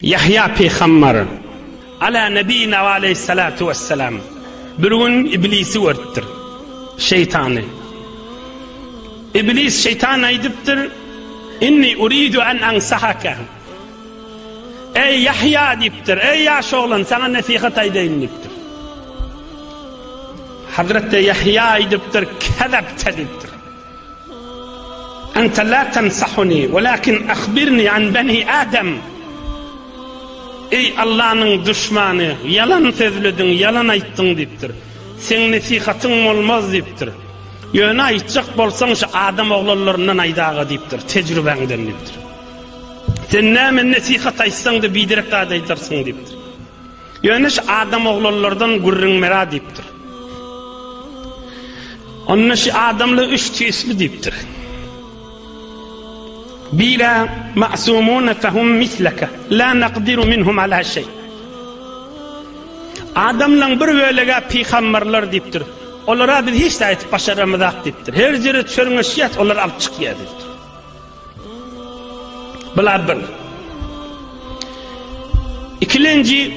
Yahya peygamber ala nebiyina ve aleyhissalatu vesselam bir gün iblisi örttür, şeytanı. İblis şeytana aydıptır, inni uridu en ansahaka. Ey Yahya diptir, ey yaş oğlan sana nasihat edeyim diptir. Hazreti Yahya aydıptır, kezepte diptir. Ente la tensahuni, velakin akhbirni an beni Adem. Ey Allah'ın düşmanı, yalan sözledin, yalan ayttın diptir. Sen nasihatın olmaz diptir. Yöne aytacak bolsan şu Adam oğullarından aydağı diptir, tecrübenden diptir. Sen nemen nasihat aytsan da bidirek aytarsın diptir. Yöne şu Adam oğullardan gurrunmera diptir. Onun şu Adam'la üç çeşitli diptir. Bila ma'sumun fehum mislaka la naqdiru minhum ala şey. Adamla bir böylege peygamberler diptir. Onlara biz hiç de aytıp başaramazak diptir. Her yere çörüngüş yat, onlar alıp çıkıyor diptir. Bular bir. İkilinci,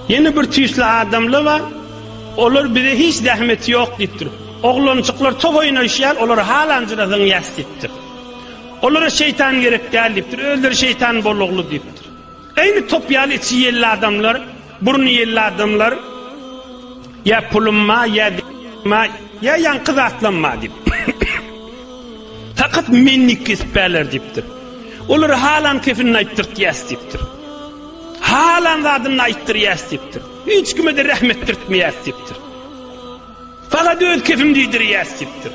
yeni bir tüysü adamlı var. Onlar bize hiç zahmeti yok diptir. Oğlancıklar top oynayışıyor, onlar halancırazın yas diptir. Onlara şeytan gerek değil diptir. Öldür şeytan bolluğlu diptir. Aynı topyalı içi yerli adamlar, burnu yerli adamlar, ya pulunma, ya yankı atlanma dip. Fakat menlik isperler diptir. Onları halan kefini ayttırt yas diptir. Halan adını ayttır yas diptir. Hiç kime de rahmettirtme yas diptir. Fakat öz kefim deydir yas diptir.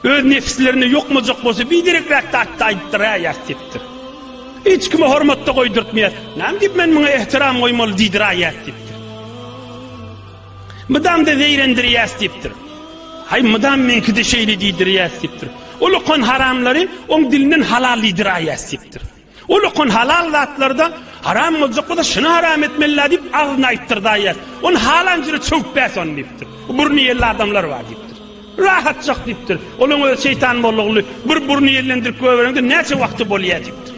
Öz nefislerini yok mucuk bolsa bir direk rakta ayttıra yas diptir. Hiç kime hormatda koydurtmayar. Nam dip men buna ihtiram koymalı deydir yas diptir. Mıdam da zeyrendir yas diptir. Hay mıdam menki de şeyli deydir yas diptir. Olu kon haramları on dilinden halal deydir yas diptir. Olu kon halal zatlarda haram mucuklu da şunu haram etmeliler deyip ağzına ayttır da yas. On halancırı çok bes on diptir. Burnu yerli adamlar var diptir. Rahat çok diptir. Onun o şeytan bolluğlu bir burnu yerlendirip koyuverende neçe vakti bolya diptir.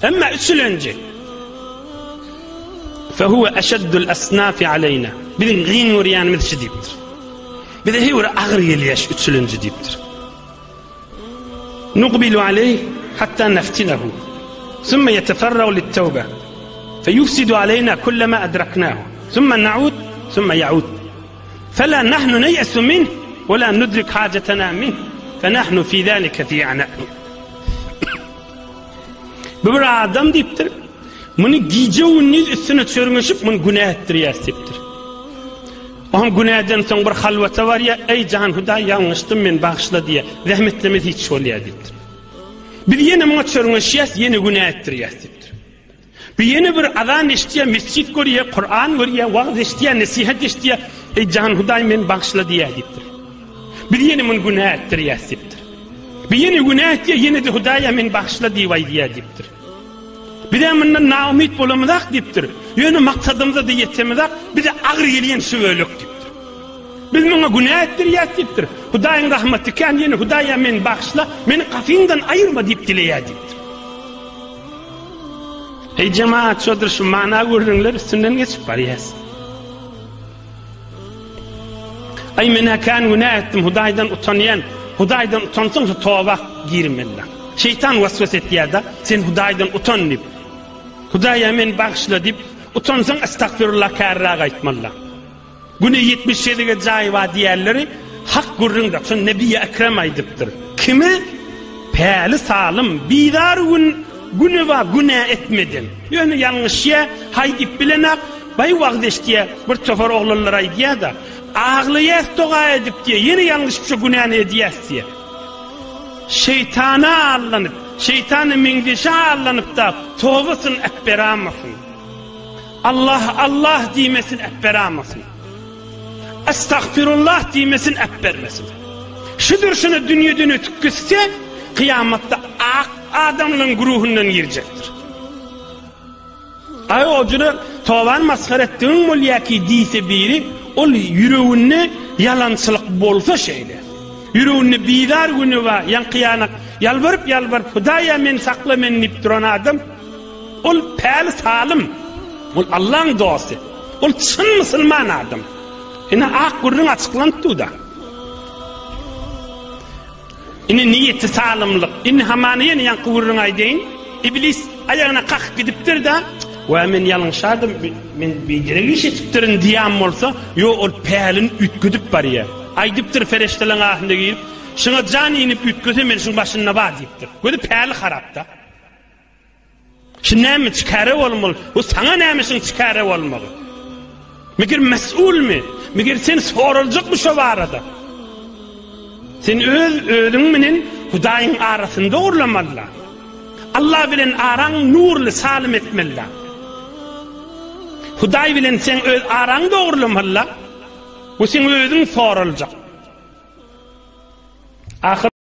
Ama üçüncü. Fehuve eşeddül esnafi aleyna. Bizim gîn uğrayanımız şu diptir. Bir de hevre ağır geliyaş üçüncü diptir. Nuqbilu aleyh hatta neftinehu. Sümme yeteferrahu littevbe. Feyufsidu aleyna kullama edraknahu. Sümme na'ud, sümme ya'ud. Fela nahnu ney'esu minh. ولا ندرك حاجتنا منه فنحن في ذلك في عناء. Bir adam diptir. Bunu giyeceğiniz üstüne çörmüşüp bunu günah ettiriyaz diptir. Onun günahdan sonra bir halvata var ya, ey can huda yanlıştım ben bağışla diye rahmetlemez hiç oluyor diptir. Bir yeni buna çörmüşüyaz, yeni günah ettiriyaz diptir. Bir yeni bir azan iştiye, mescid görüyor, Kur'an görüyor, vaaz iştiye, nasihat iştiye, ey can huda ben bağışla diye diptir. Bir yeni min günah ettiriyaz diptir. Bir yeni günah ettiye yeni de hudaya min bağışla diye diptir. Bir de minna naumit bulamadak diptir. Yönü maksadımıza da yetemedak, bir de ağır geliyen süvölük diptir. Biz mina günah ettiriyaz diptir. Hudayın rahmeti kan yeni hudaya min bağışla, beni kafinden ayırma dip dileye diptir. Ey cemaat şudur şu mana görünler üstünden geçip varıyaz. Ay mena kan günah ettim hudaydan utanıyan, hudaydan utansın şu tövbe girmelle. Şeytan vasvas ettiği da sen hudaydan utan dip. Hudaya men bağışla dip, utansın estağfirullah karrağa aytmalla. Günü 77'ge cayva diğerleri hak gurrunda, son Nebi-i Ekrem aydıptır. Kimi? Peli salim, bidar günü va günah etmedin. Yani yanlış ya, haydip bilenak, bay vaqdeştiye bir tofor oğlanlar aydiya da, ağlayas doğa edip diye yeni yanlış bir şey günahını ediyas diye. Şeytana allanıp, şeytanı mingdişe allanıp da tövbesini ekberamasın. Allah Allah diyemesin ekberamasın. Estağfirullah diyemesin ekbermesin. Şudur şunu dünyadan ötüküsse kıyamatta adamların gruhundan girecektir. Ay ocunu tovan maskar ettiğin mulyaki diyse biri ol yüreğine yalansılık bolsa şeyle. Yüreğine bidar günü var, yankıyanak yalvarıp hudaya men sakla men nip duran adam ol päli salim, ol Allah'ın dostu, ol çın musulman adam. Ina ak gurrun açıklandı da. Ina niyeti salimlik, ina hamaniyen yankı gurrun aydeyin, iblis ayağına kalk gidiptir da, ve men yalınşardım, men becerek iş etiptirin diyam olsa, yo ol pälin ütküdüp bar ya. Aydiptir fereştelerin ahında girip, şuna can inip ütküdü men şun başına var deyiptir. Gödü päli harapta. Şu näme çıkarı olmalı, o sana nämesin çıkarı olmalı. Migir mesul mi? Migir sen sorulacak mı şu arada? Sen özün menen Hudaýyň arasynda uğurlamalılar. Allah bilen araň nurly salim etmeliler. Hudaý bilen sen öz araň dogurlamalylar. Bu sen özüň sorulacak.